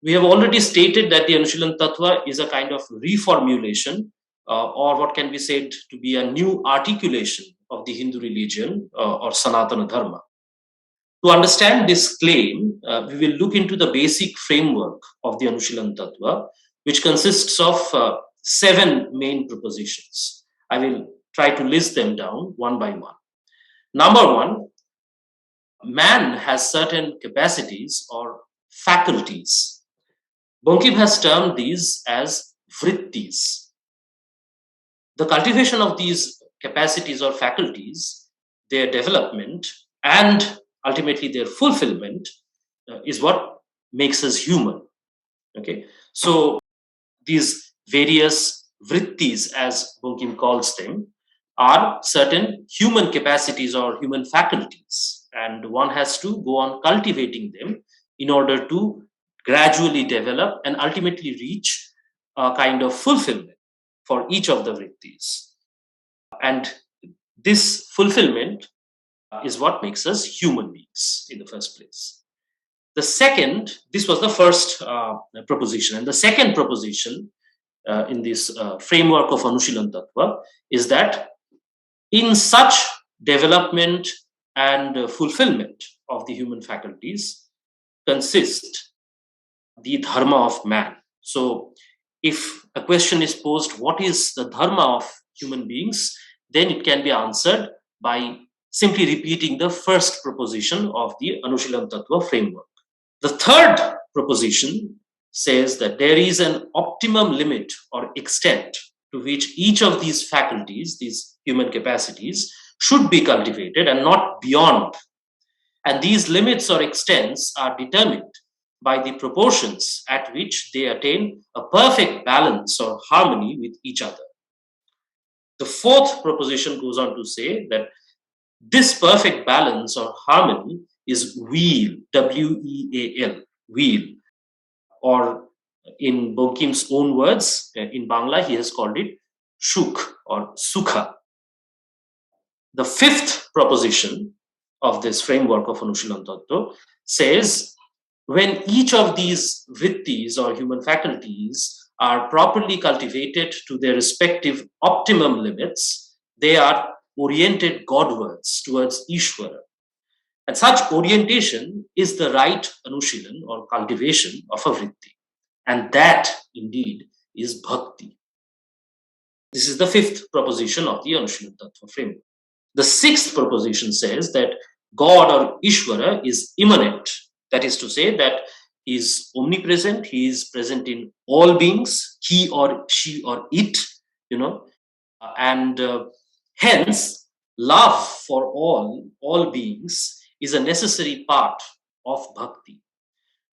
We have already stated that the Anushilan Tattva is a kind of reformulation or what can be said to be a new articulation of the Hindu religion or Sanatana Dharma. To understand this claim, we will look into the basic framework of the Anushilan Tattva, which consists of 7 main propositions. I will try to list them down one by one. Number 1, man has certain capacities or faculties. Bankim has termed these as vrittis. The cultivation of these capacities or faculties, their development, and ultimately their fulfillment is what makes us human. Okay, so these various vrittis, as Bankim calls them, are certain human capacities or human faculties, and one has to go on cultivating them in order to gradually develop and ultimately reach a kind of fulfillment for each of the vrittis. And this fulfillment is what makes us human beings in the first place. The second, this was the first proposition, and the second proposition in this framework of Anushilan Tattva is that in such development and fulfillment of the human faculties consist the dharma of man. So if a question is posed, what is the dharma of human beings, then it can be answered by simply repeating the first proposition of the Anushilan Tattva framework. The third proposition says that there is an optimum limit or extent to which each of these faculties, these human capacities, should be cultivated and not beyond. And these limits or extents are determined by the proportions at which they attain a perfect balance or harmony with each other. The fourth proposition goes on to say that this perfect balance or harmony is weal, W-E-A-L, weal, or in Bankim's own words, in Bangla, he has called it shuk or sukha. The fifth proposition of this framework of Anushilan Tattva says when each of these vrittis or human faculties are properly cultivated to their respective optimum limits, they are oriented Godwards, towards Ishvara. And such orientation is the right Anushilan or cultivation of a vritti. And that indeed is bhakti. This is the fifth proposition of the Anushilan Tattva framework. The sixth proposition says that God or Ishvara is immanent. That is to say that he is omnipresent, he is present in all beings, he or she or it, and hence love for all beings is a necessary part of bhakti.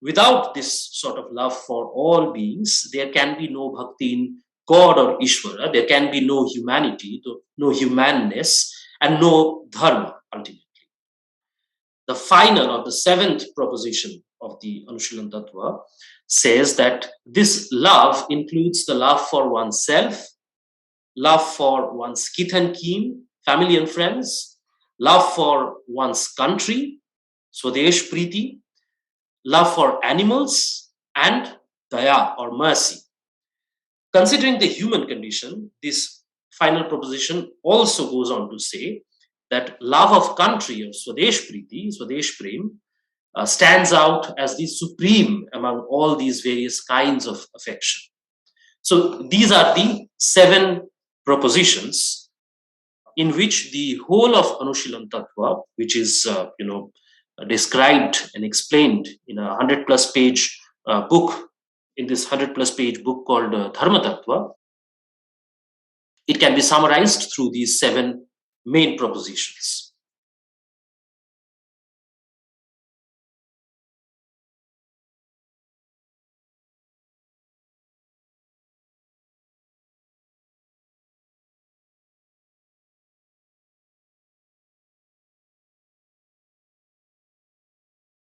Without this sort of love for all beings, there can be no bhakti in God or Ishvara, there can be no humanity, no humanness, and no dharma ultimately. The final or the seventh proposition of the Anushilan Tattva says that this love includes the love for oneself, love for one's kith and kin, family and friends, love for one's country, Swadesh Priti, love for animals, and daya or mercy. Considering the human condition, this final proposition also goes on to say that love of country or Swadesh Priti, Swadesh Prem, stands out as the supreme among all these various kinds of affection. So these are the 7 propositions in which the whole of Anushilan Tattva, which is described and explained in a 100+ page book, in this 100+ page book called Dharmatattva, it can be summarized through these 7 main propositions.